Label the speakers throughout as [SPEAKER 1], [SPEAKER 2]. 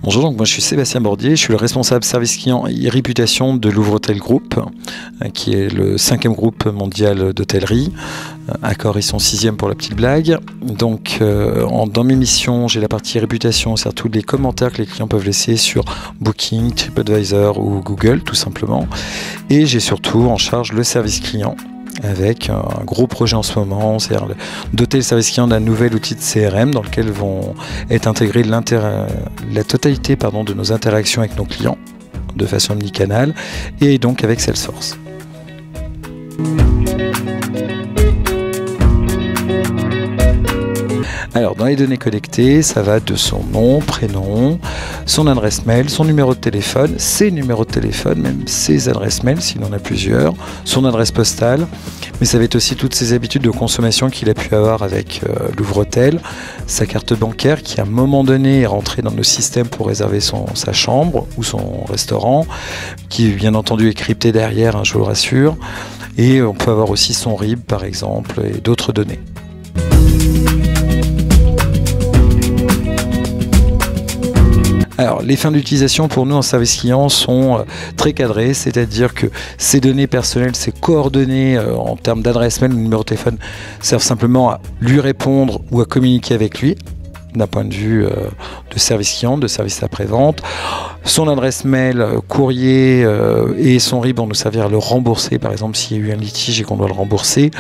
[SPEAKER 1] Bonjour, donc moi je suis Sébastien Bordier, je suis le responsable service client et réputation de Louvretel Group, qui est le 5e groupe mondial d'hôtellerie. Accor, ils sont 6e pour la petite blague. Donc dans mes missions, j'ai la partie réputation, c'est-à-dire tous les commentaires que les clients peuvent laisser sur Booking, TripAdvisor ou Google tout simplement. Et j'ai surtout en charge le service client, avec un gros projet en ce moment, c'est-à-dire doter le service client d'un nouvel outil de CRM dans lequel vont être intégrées la totalité de nos interactions avec nos clients de façon omnicanale et donc avec Salesforce. Alors, dans les données collectées, ça va de son nom, prénom, son adresse mail, son numéro de téléphone, ses numéros de téléphone, même ses adresses mail s'il en a plusieurs, son adresse postale, mais ça va être aussi toutes ses habitudes de consommation qu'il a pu avoir avec Louvretel, sa carte bancaire qui à un moment donné est rentrée dans nos systèmes pour réserver sa chambre ou son restaurant, qui bien entendu est crypté derrière, hein, je vous le rassure, et on peut avoir aussi son RIB par exemple et d'autres données. Alors, les fins d'utilisation pour nous en service client sont très cadrées, c'est-à-dire que ces données personnelles, ces coordonnées en termes d'adresse mail ou de numéro de téléphone servent simplement à lui répondre ou à communiquer avec lui d'un point de vue de service client, de service après-vente. Son adresse mail, courrier et son RIB vont nous servir à le rembourser, par exemple s'il y a eu un litige et qu'on doit le rembourser.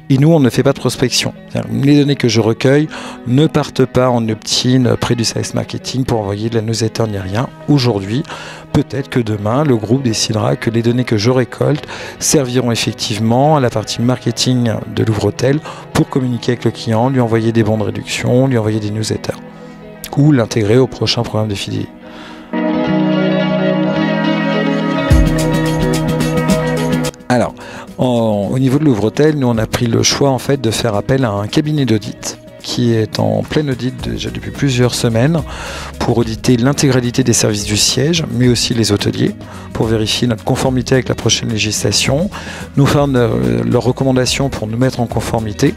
[SPEAKER 1] Et nous, on ne fait pas de prospection. Les données que je recueille ne partent pas en opt-in près du service marketing pour envoyer de la newsletter ni rien. Aujourd'hui, peut-être que demain, le groupe décidera que les données que je récolte serviront effectivement à la partie marketing de Louvretel pour communiquer avec le client, lui envoyer des bons de réduction, lui envoyer des newsletters ou l'intégrer au prochain programme de fidélité. Alors, au niveau de Louvretel, nous on a pris le choix en fait de faire appel à un cabinet d'audit qui est en plein audit déjà depuis plusieurs semaines pour auditer l'intégralité des services du siège, mais aussi les hôteliers, pour vérifier notre conformité avec la prochaine législation, nous faire leurs recommandations pour nous mettre en conformité.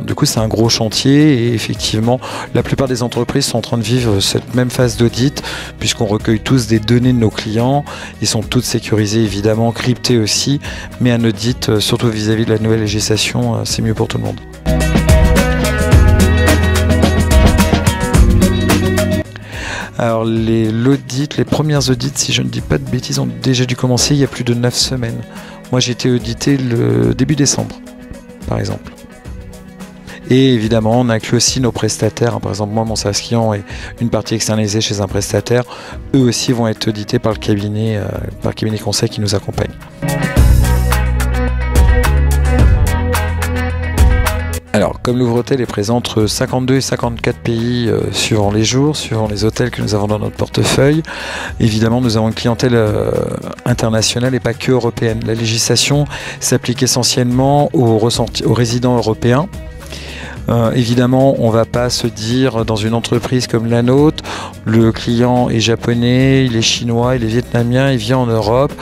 [SPEAKER 1] Du coup, c'est un gros chantier et effectivement, la plupart des entreprises sont en train de vivre cette même phase d'audit puisqu'on recueille tous des données de nos clients. Ils sont toutes sécurisées, évidemment, cryptées aussi, mais un audit, surtout vis-à-vis de la nouvelle législation, c'est mieux pour tout le monde. Alors l'audit, les premières audits, si je ne dis pas de bêtises, ont déjà dû commencer il y a plus de 9 semaines. Moi, j'ai été audité le début décembre, par exemple. Et évidemment, on inclut aussi nos prestataires. Par exemple, moi, mon service client est une partie externalisée chez un prestataire. Eux aussi vont être audités par le cabinet conseil qui nous accompagne. Alors, comme Louvretel est présent entre 52 et 54 pays suivant les jours, suivant les hôtels que nous avons dans notre portefeuille, évidemment, nous avons une clientèle internationale et pas que européenne. La législation s'applique essentiellement aux résidents européens. Évidemment, on ne va pas se dire dans une entreprise comme la nôtre, le client est japonais, il est chinois, il est vietnamien, il vient en Europe,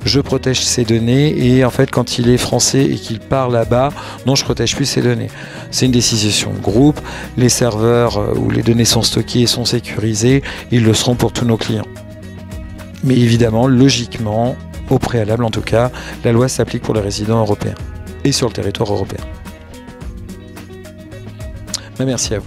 [SPEAKER 1] je protège ses données et en fait quand il est français et qu'il part là-bas, non, je ne protège plus ses données. C'est une décision de groupe, les serveurs où les données sont stockées et sont sécurisées, ils le seront pour tous nos clients. Mais évidemment, logiquement, au préalable en tout cas, la loi s'applique pour les résidents européens et sur le territoire européen. Merci à vous.